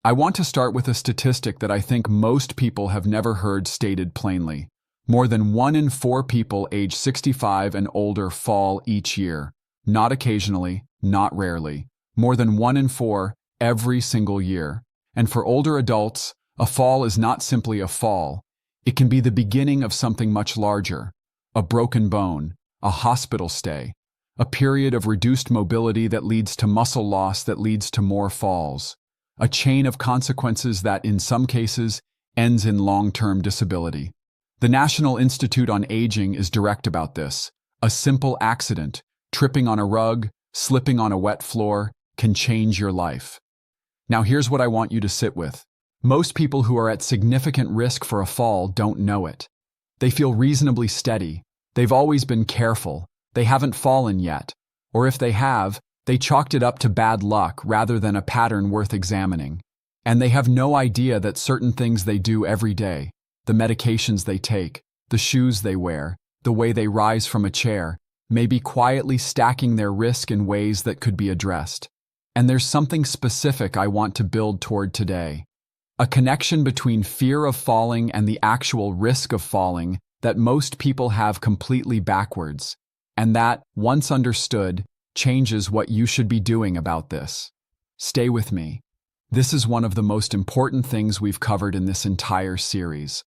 I want to start with a statistic that I think most people have never heard stated plainly. More than 1 in 4 people age 65 and older fall each year. Not occasionally, not rarely. More than 1 in 4 every single year. And for older adults, a fall is not simply a fall. It can be the beginning of something much larger. A broken bone, a hospital stay, a period of reduced mobility that leads to muscle loss that leads to more falls. A chain of consequences that, in some cases, ends in long-term disability. The National Institute on Aging is direct about this. A simple accident, tripping on a rug, slipping on a wet floor, can change your life. Now here's what I want you to sit with. Most people who are at significant risk for a fall don't know it. They feel reasonably steady. They've always been careful. They haven't fallen yet. Or if they have, they chalked it up to bad luck rather than a pattern worth examining. And they have no idea that certain things they do every day, the medications they take, the shoes they wear, the way they rise from a chair, may be quietly stacking their risk in ways that could be addressed. And there's something specific I want to build toward today. A connection between fear of falling and the actual risk of falling that most people have completely backwards. And that, once understood, changes what you should be doing about this. Stay with me. This is one of the most important things we've covered in this entire series.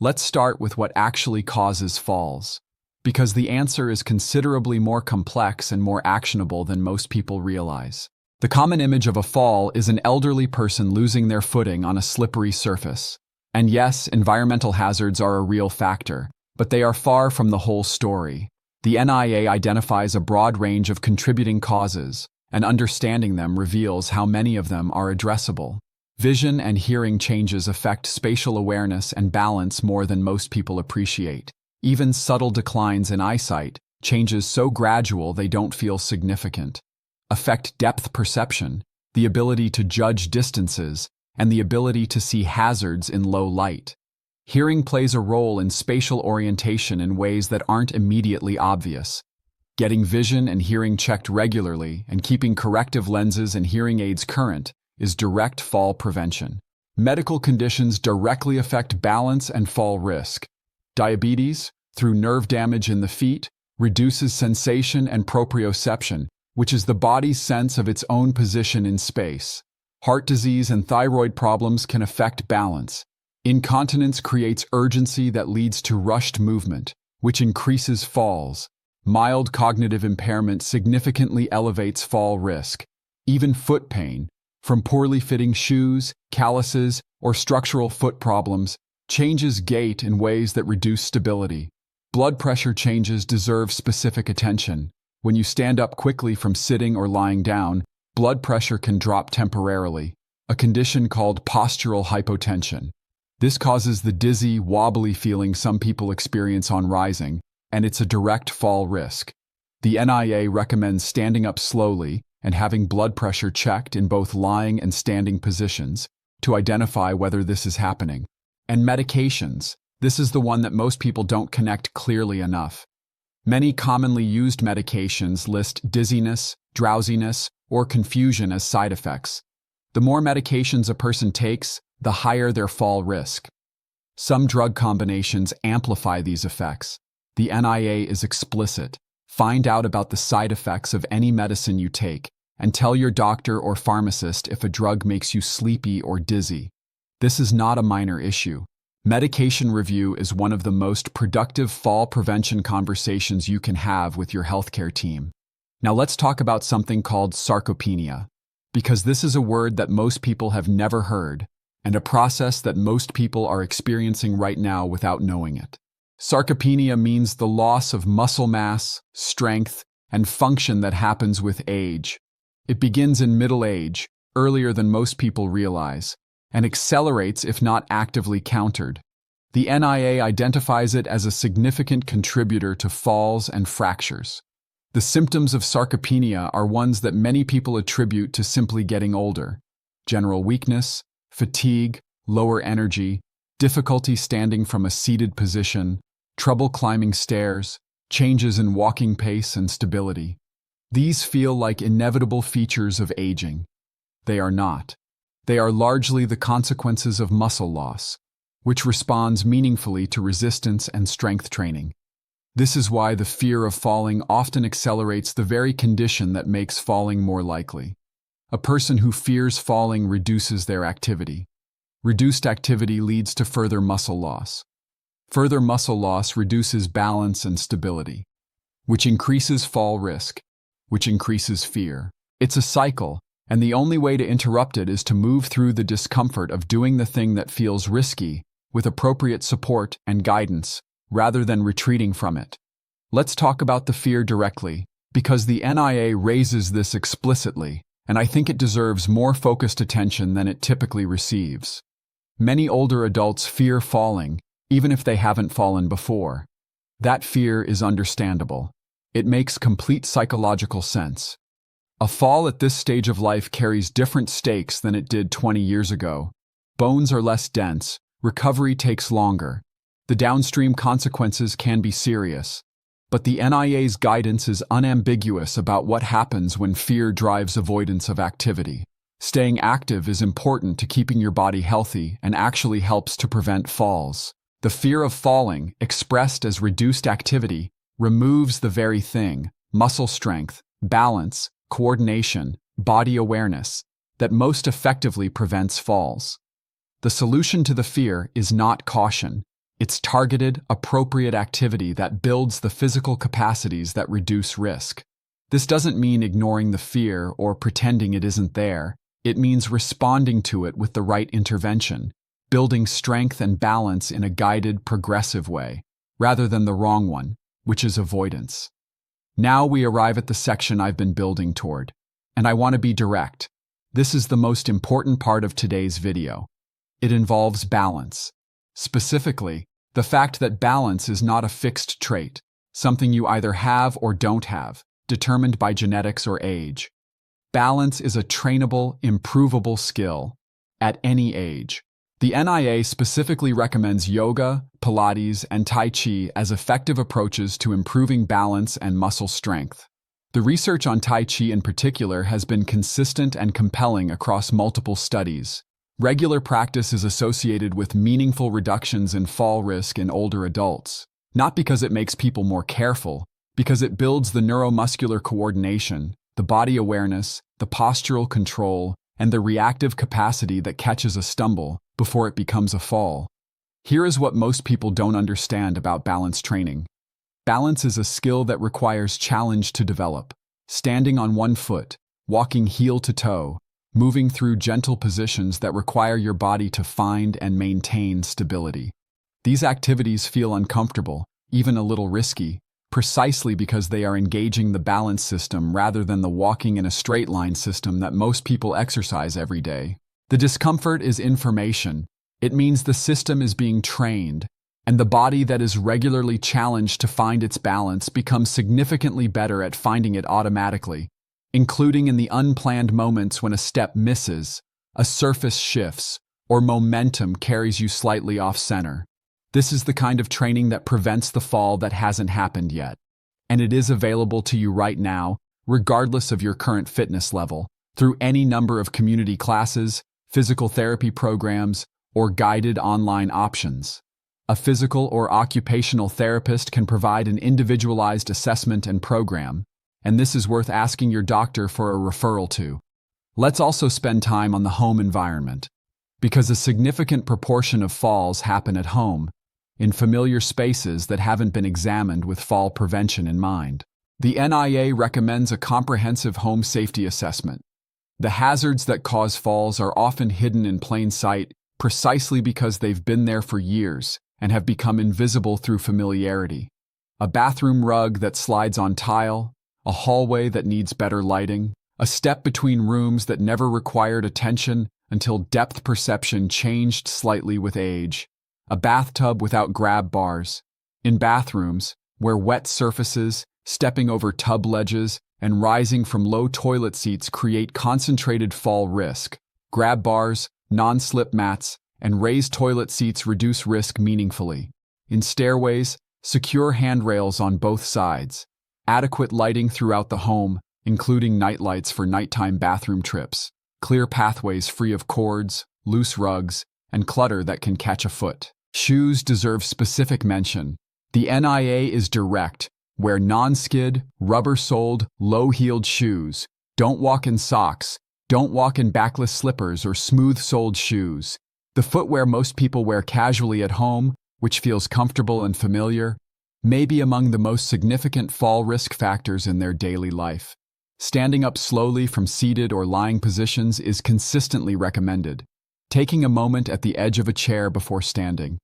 Let's start with what actually causes falls, because the answer is considerably more complex and more actionable than most people realize. The common image of a fall is an elderly person losing their footing on a slippery surface. And yes, environmental hazards are a real factor, but they are far from the whole story. The NIA identifies a broad range of contributing causes, and understanding them reveals how many of them are addressable. Vision and hearing changes affect spatial awareness and balance more than most people appreciate. Even subtle declines in eyesight, changes so gradual they don't feel significant, affect depth perception, the ability to judge distances, and the ability to see hazards in low light. Hearing plays a role in spatial orientation in ways that aren't immediately obvious. Getting vision and hearing checked regularly and keeping corrective lenses and hearing aids current is direct fall prevention. Medical conditions directly affect balance and fall risk. Diabetes, through nerve damage in the feet, reduces sensation and proprioception, which is the body's sense of its own position in space. Heart disease and thyroid problems can affect balance. Incontinence creates urgency that leads to rushed movement, which increases falls. Mild cognitive impairment significantly elevates fall risk. Even foot pain, from poorly fitting shoes, calluses, or structural foot problems, changes gait in ways that reduce stability. Blood pressure changes deserve specific attention. When you stand up quickly from sitting or lying down, blood pressure can drop temporarily, a condition called postural hypotension. This causes the dizzy, wobbly feeling some people experience on rising, and it's a direct fall risk. The NIA recommends standing up slowly and having blood pressure checked in both lying and standing positions to identify whether this is happening. And medications. This is the one that most people don't connect clearly enough. Many commonly used medications list dizziness, drowsiness, or confusion as side effects. The more medications a person takes, the higher their fall risk. Some drug combinations amplify these effects. The NIA is explicit. Find out about the side effects of any medicine you take, and tell your doctor or pharmacist if a drug makes you sleepy or dizzy. This is not a minor issue. Medication review is one of the most productive fall prevention conversations you can have with your healthcare team. Now let's talk about something called sarcopenia, because this is a word that most people have never heard, and a process that most people are experiencing right now without knowing it. Sarcopenia means the loss of muscle mass, strength, and function that happens with age. It begins in middle age, earlier than most people realize, and accelerates if not actively countered. The NIA identifies it as a significant contributor to falls and fractures. The symptoms of sarcopenia are ones that many people attribute to simply getting older: general weakness, fatigue, lower energy, difficulty standing from a seated position, trouble climbing stairs, changes in walking pace and stability. These feel like inevitable features of aging. They are not. They are largely the consequences of muscle loss, which responds meaningfully to resistance and strength training. This is why the fear of falling often accelerates the very condition that makes falling more likely. A person who fears falling reduces their activity. Reduced activity leads to further muscle loss. Further muscle loss reduces balance and stability, which increases fall risk, which increases fear. It's a cycle, and the only way to interrupt it is to move through the discomfort of doing the thing that feels risky with appropriate support and guidance, rather than retreating from it. Let's talk about the fear directly, because the NIA raises this explicitly, and I think it deserves more focused attention than it typically receives. Many older adults fear falling, even if they haven't fallen before. That fear is understandable. It makes complete psychological sense. A fall at this stage of life carries different stakes than it did 20 years ago. Bones are less dense, recovery takes longer. The downstream consequences can be serious. But the NIA's guidance is unambiguous about what happens when fear drives avoidance of activity. Staying active is important to keeping your body healthy and actually helps to prevent falls. The fear of falling, expressed as reduced activity, removes the very thing, muscle strength, balance, coordination, body awareness, that most effectively prevents falls. The solution to the fear is not caution. It's targeted, appropriate activity that builds the physical capacities that reduce risk. This doesn't mean ignoring the fear or pretending it isn't there. It means responding to it with the right intervention, building strength and balance in a guided, progressive way, rather than the wrong one, which is avoidance. Now we arrive at the section I've been building toward, and I want to be direct. This is the most important part of today's video. It involves balance. Specifically, the fact that balance is not a fixed trait, something you either have or don't have, determined by genetics or age. Balance is a trainable, improvable skill at any age. The NIA specifically recommends yoga, Pilates, and Tai Chi as effective approaches to improving balance and muscle strength. The research on Tai Chi in particular has been consistent and compelling across multiple studies. Regular practice is associated with meaningful reductions in fall risk in older adults, not because it makes people more careful, because it builds the neuromuscular coordination, the body awareness, the postural control, and the reactive capacity that catches a stumble before it becomes a fall. Here is what most people don't understand about balance training. Balance is a skill that requires challenge to develop. Standing on one foot, walking heel to toe, moving through gentle positions that require your body to find and maintain stability. These activities feel uncomfortable, even a little risky, precisely because they are engaging the balance system rather than the walking in a straight line system that most people exercise every day. The discomfort is information. It means the system is being trained, and the body that is regularly challenged to find its balance becomes significantly better at finding it automatically, including in the unplanned moments when a step misses, a surface shifts, or momentum carries you slightly off-center. This is the kind of training that prevents the fall that hasn't happened yet. And it is available to you right now, regardless of your current fitness level, through any number of community classes, physical therapy programs, or guided online options. A physical or occupational therapist can provide an individualized assessment and program, and this is worth asking your doctor for a referral to. Let's also spend time on the home environment, because a significant proportion of falls happen at home, in familiar spaces that haven't been examined with fall prevention in mind. The NIA recommends a comprehensive home safety assessment. The hazards that cause falls are often hidden in plain sight precisely because they've been there for years and have become invisible through familiarity. A bathroom rug that slides on tile, a hallway that needs better lighting, a step between rooms that never required attention until depth perception changed slightly with age, a bathtub without grab bars. In bathrooms, where wet surfaces, stepping over tub ledges, and rising from low toilet seats create concentrated fall risk, grab bars, non-slip mats, and raised toilet seats reduce risk meaningfully. In stairways, secure handrails on both sides, adequate lighting throughout the home, including nightlights for nighttime bathroom trips, clear pathways free of cords, loose rugs, and clutter that can catch a foot. Shoes deserve specific mention. The NIA is direct. Wear non-skid, rubber-soled, low-heeled shoes. Don't walk in socks. Don't walk in backless slippers or smooth-soled shoes. The footwear most people wear casually at home, which feels comfortable and familiar, may be among the most significant fall risk factors in their daily life. Standing up slowly from seated or lying positions is consistently recommended. Taking a moment at the edge of a chair before standing.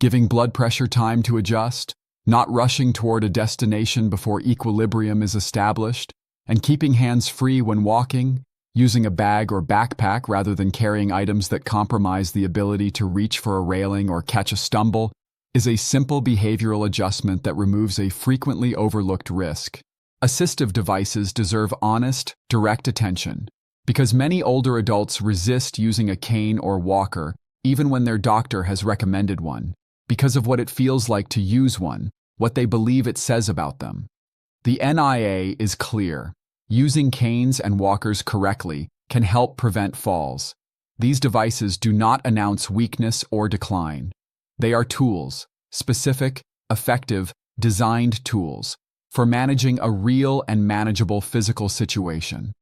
Giving blood pressure time to adjust. Not rushing toward a destination before equilibrium is established, and keeping hands free when walking, using a bag or backpack rather than carrying items that compromise the ability to reach for a railing or catch a stumble, is a simple behavioral adjustment that removes a frequently overlooked risk. Assistive devices deserve honest, direct attention, because many older adults resist using a cane or walker, even when their doctor has recommended one, because of what it feels like to use one, what they believe it says about them. The NIA is clear. Using canes and walkers correctly can help prevent falls. These devices do not announce weakness or decline. They are tools, specific, effective, designed tools, for managing a real and manageable physical situation.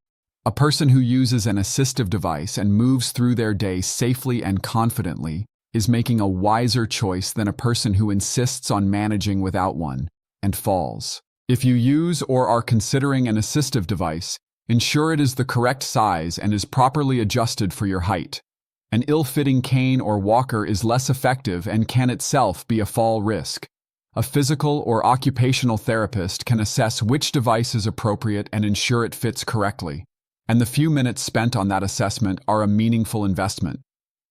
A person who uses an assistive device and moves through their day safely and confidently is making a wiser choice than a person who insists on managing without one and falls. If you use or are considering an assistive device, ensure it is the correct size and is properly adjusted for your height. An ill-fitting cane or walker is less effective and can itself be a fall risk. A physical or occupational therapist can assess which device is appropriate and ensure it fits correctly. And the few minutes spent on that assessment are a meaningful investment.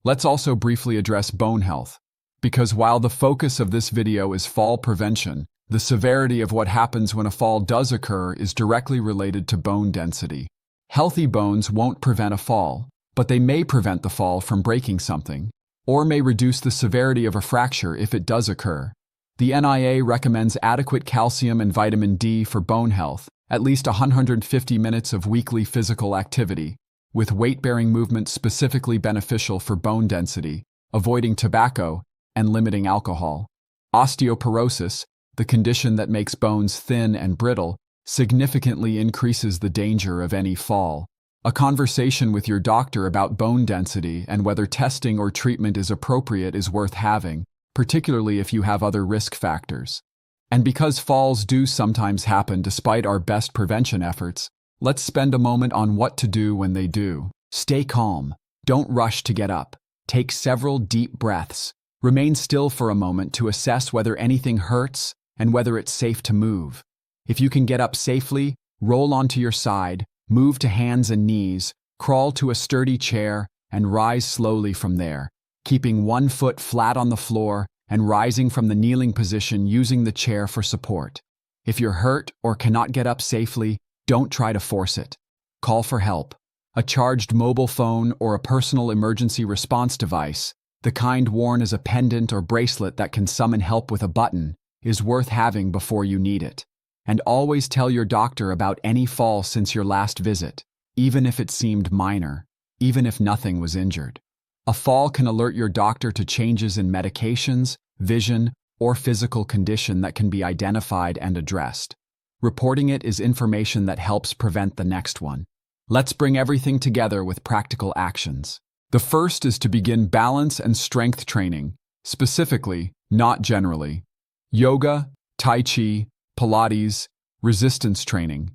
Let's also briefly address bone health, because while the focus of this video is fall prevention, the severity of what happens when a fall does occur is directly related to bone density. Healthy bones won't prevent a fall, but they may prevent the fall from breaking something, or may reduce the severity of a fracture if it does occur. The NIA recommends adequate calcium and vitamin D for bone health, at least 150 minutes of weekly physical activity, with weight-bearing movement specifically beneficial for bone density, avoiding tobacco, and limiting alcohol. Osteoporosis, the condition that makes bones thin and brittle, significantly increases the danger of any fall. A conversation with your doctor about bone density and whether testing or treatment is appropriate is worth having, particularly if you have other risk factors. And because falls do sometimes happen despite our best prevention efforts, let's spend a moment on what to do when they do. Stay calm. Don't rush to get up. Take several deep breaths. Remain still for a moment to assess whether anything hurts and whether it's safe to move. If you can get up safely, roll onto your side, move to hands and knees, crawl to a sturdy chair, and rise slowly from there, keeping one foot flat on the floor and rising from the kneeling position using the chair for support. If you're hurt or cannot get up safely, don't try to force it. Call for help. A charged mobile phone or a personal emergency response device, the kind worn as a pendant or bracelet that can summon help with a button, is worth having before you need it. And always tell your doctor about any fall since your last visit, even if it seemed minor, even if nothing was injured. A fall can alert your doctor to changes in medications, vision, or physical condition that can be identified and addressed. Reporting it is information that helps prevent the next one. Let's bring everything together with practical actions. The first is to begin balance and strength training, specifically, not generally. Yoga, Tai Chi, Pilates, resistance training.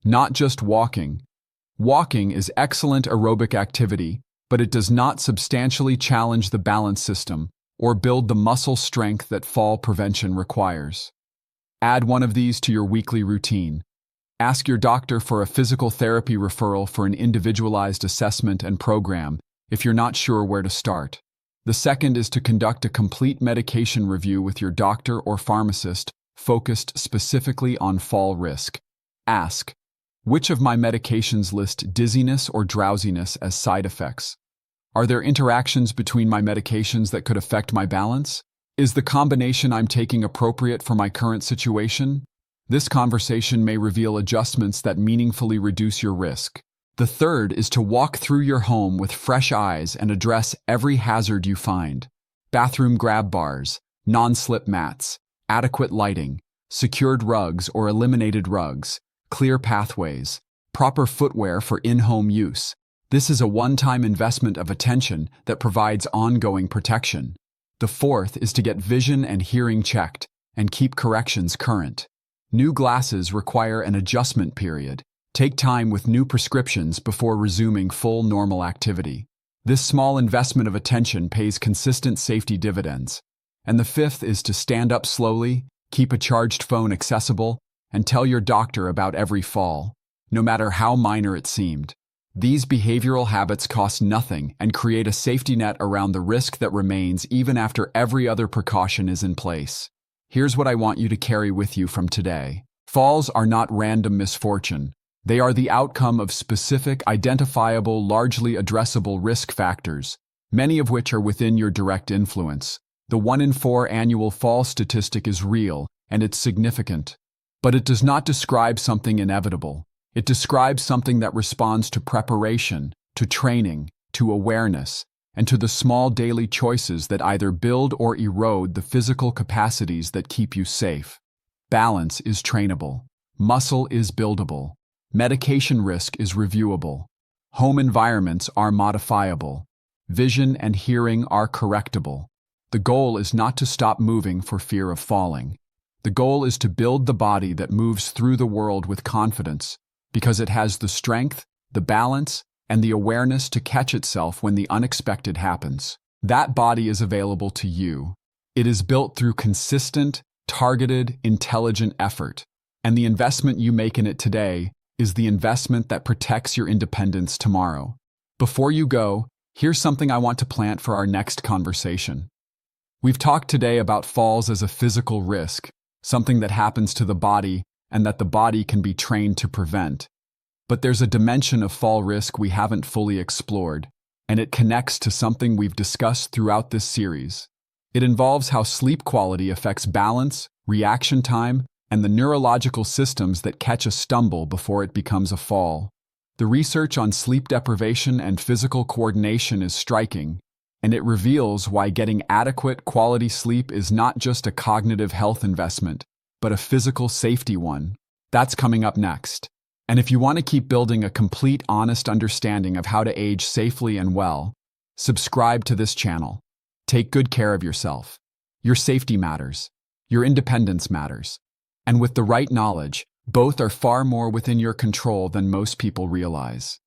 Not just walking. Walking is excellent aerobic activity, but it does not substantially challenge the balance system or build the muscle strength that fall prevention requires. Add one of these to your weekly routine. Ask your doctor for a physical therapy referral for an individualized assessment and program if you're not sure where to start. The second is to conduct a complete medication review with your doctor or pharmacist focused specifically on fall risk. Ask, which of my medications list dizziness or drowsiness as side effects? Are there interactions between my medications that could affect my balance? Is the combination I'm taking appropriate for my current situation? This conversation may reveal adjustments that meaningfully reduce your risk. The third is to walk through your home with fresh eyes and address every hazard you find. Bathroom grab bars, non-slip mats, adequate lighting, secured rugs or eliminated rugs, clear pathways, proper footwear for in-home use. This is a one-time investment of attention that provides ongoing protection. The fourth is to get vision and hearing checked and keep corrections current. New glasses require an adjustment period. Take time with new prescriptions before resuming full normal activity. This small investment of attention pays consistent safety dividends. And the fifth is to stand up slowly, keep a charged phone accessible, and tell your doctor about every fall, no matter how minor it seemed. These behavioral habits cost nothing and create a safety net around the risk that remains even after every other precaution is in place. Here's what I want you to carry with you from today. Falls are not random misfortune. They are the outcome of specific, identifiable, largely addressable risk factors, many of which are within your direct influence. The 1 in 4 annual fall statistic is real, and it's significant. But it does not describe something inevitable. It describes something that responds to preparation, to training, to awareness, and to the small daily choices that either build or erode the physical capacities that keep you safe. Balance is trainable. Muscle is buildable. Medication risk is reviewable. Home environments are modifiable. Vision and hearing are correctable. The goal is not to stop moving for fear of falling. The goal is to build the body that moves through the world with confidence, because it has the strength, the balance, and the awareness to catch itself when the unexpected happens. That body is available to you. It is built through consistent, targeted, intelligent effort, and the investment you make in it today is the investment that protects your independence tomorrow. Before you go, here's something I want to plant for our next conversation. We've talked today about falls as a physical risk, something that happens to the body and that the body can be trained to prevent. But there's a dimension of fall risk we haven't fully explored, and it connects to something we've discussed throughout this series. It involves how sleep quality affects balance, reaction time, and the neurological systems that catch a stumble before it becomes a fall. The research on sleep deprivation and physical coordination is striking, and it reveals why getting adequate quality sleep is not just a cognitive health investment, but a physical safety one. That's coming up next. And if you want to keep building a complete, honest understanding of how to age safely and well, subscribe to this channel. Take good care of yourself. Your safety matters. Your independence matters. And with the right knowledge, both are far more within your control than most people realize.